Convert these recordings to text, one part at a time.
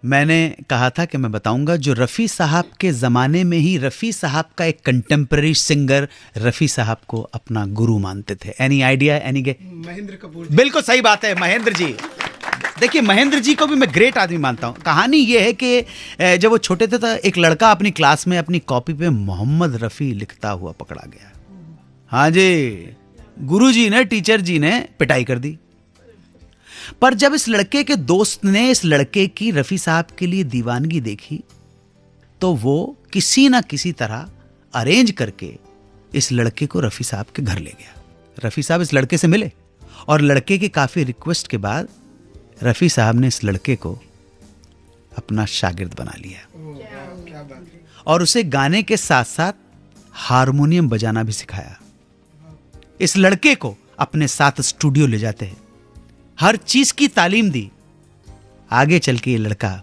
मैंने कहा था कि मैं बताऊंगा जो रफ़ी साहब के ज़माने में ही रफ़ी साहब का एक कंटेम्प्रेरी सिंगर रफ़ी साहब को अपना गुरु मानते थे। एनी आइडिया, एनी गे? महेंद्र कपूर। बिल्कुल सही बात है, महेंद्र जी। देखिए, महेंद्र जी को भी मैं ग्रेट आदमी मानता हूँ। कहानी ये है कि जब वो छोटे थे तो एक लड़का अपनी क्लास में अपनी कॉपी पे मोहम्मद रफ़ी लिखता हुआ पकड़ा गया। हाँ जी, गुरुजी ने, टीचर जी ने पिटाई कर दी। पर जब इस लड़के के दोस्त ने इस लड़के की रफ़ी साहब के लिए दीवानगी देखी तो वो किसी ना किसी तरह अरेंज करके इस लड़के को रफ़ी साहब के घर ले गया। रफ़ी साहब इस लड़के से मिले और लड़के की काफ़ी रिक्वेस्ट के बाद रफ़ी साहब ने इस लड़के को अपना शागिर्द बना लिया और उसे गाने के साथ साथ हारमोनियम बजाना भी सिखाया। इस लड़के को अपने साथ स्टूडियो ले जाते हैं, हर चीज की तालीम दी। आगे चल के ये लड़का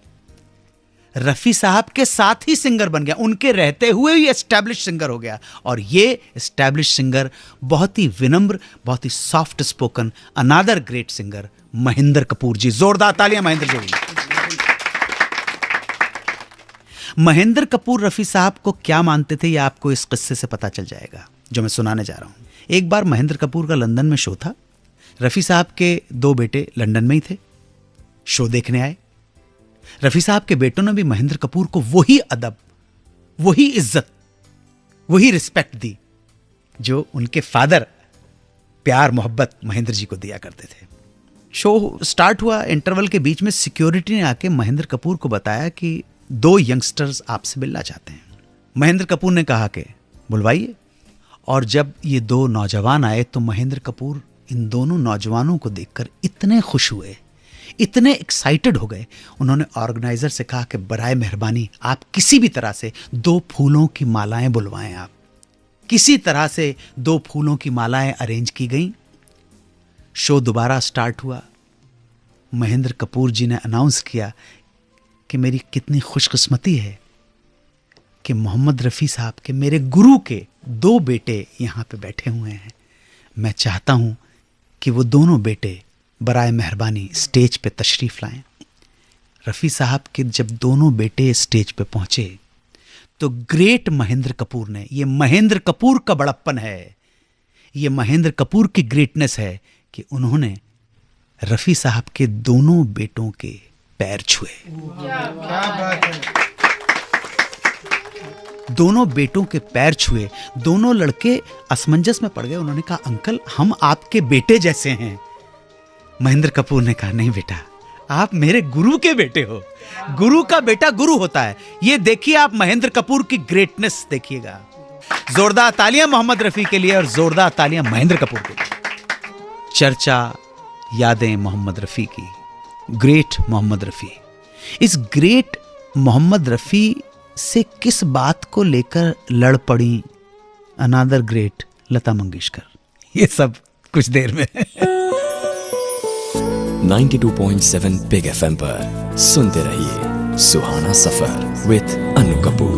रफ़ी साहब के साथ ही सिंगर बन गया, उनके रहते हुए ही एस्टैब्लिश सिंगर हो गया। और ये एस्टैब्लिश सिंगर बहुत ही विनम्र, बहुत ही सॉफ्ट स्पोकन, अनादर ग्रेट सिंगर महेंद्र कपूर जी। जोरदार तालियां महेंद्र जी। महेंद्र कपूर रफ़ी साहब को क्या मानते थे, यह आपको इस किस्से से पता चल जाएगा जो मैं सुनाने जा रहा हूं। एक बार महेंद्र कपूर का लंदन में शो था। रफ़ी साहब के 2 बेटे लंदन में ही थे, शो देखने आए। रफ़ी साहब के बेटों ने भी महेंद्र कपूर को वही अदब, वही इज्जत, वही रिस्पेक्ट दी जो उनके फादर प्यार मोहब्बत महेंद्र जी को दिया करते थे। शो स्टार्ट हुआ, इंटरवल के बीच में सिक्योरिटी ने आके महेंद्र कपूर को बताया कि 2 यंगस्टर्स आपसे मिलना चाहते हैं। महेंद्र कपूर ने कहा कि बुलवाइए। और जब ये 2 नौजवान आए तो महेंद्र कपूर इन दोनों नौजवानों को देखकर इतने खुश हुए, इतने एक्साइटेड हो गए। उन्होंने ऑर्गेनाइजर से कहा कि बराए मेहरबानी आप किसी भी तरह से 2 फूलों की मालाएं बुलवाएं। आप किसी तरह से 2 फूलों की मालाएं अरेंज की गई। शो दोबारा स्टार्ट हुआ। महेंद्र कपूर जी ने अनाउंस किया कि मेरी कितनी खुशकिस्मती है कि मोहम्मद रफ़ी साहब के, मेरे गुरु के 2 बेटे यहां पे बैठे हुए हैं। मैं चाहता हूं कि वो दोनों बेटे बराए मेहरबानी स्टेज पे तशरीफ लाएं। रफ़ी साहब के जब दोनों बेटे स्टेज पे पहुंचे तो ग्रेट महेंद्र कपूर ने, ये महेंद्र कपूर का बड़प्पन है, ये महेंद्र कपूर की ग्रेटनेस है कि उन्होंने रफ़ी साहब के दोनों बेटों के पैर छुए। क्या बात है। दोनों बेटों के पैर छुए। दोनों लड़के असमंजस में पड़ गए। उन्होंने कहा अंकल हम आपके बेटे जैसे हैं। महेंद्र कपूर ने कहा नहीं बेटा, आप मेरे गुरु के बेटे हो। गुरु का बेटा गुरु होता है। ये देखिए आप महेंद्र कपूर की ग्रेटनेस देखिएगा। जोरदार तालियां मोहम्मद रफ़ी के लिए और जोरदार तालियां महेंद्र कपूर के लिए। चर्चा यादें मोहम्मद रफ़ी की, ग्रेट मोहम्मद रफ़ी। इस ग्रेट मोहम्मद रफ़ी से किस बात को लेकर लड़ पड़ी अनादर ग्रेट लता मंगेशकर, ये सब कुछ देर में। 92.7 बिग FM पर सुनते रहिए सुहाना सफर विद अनु कपूर।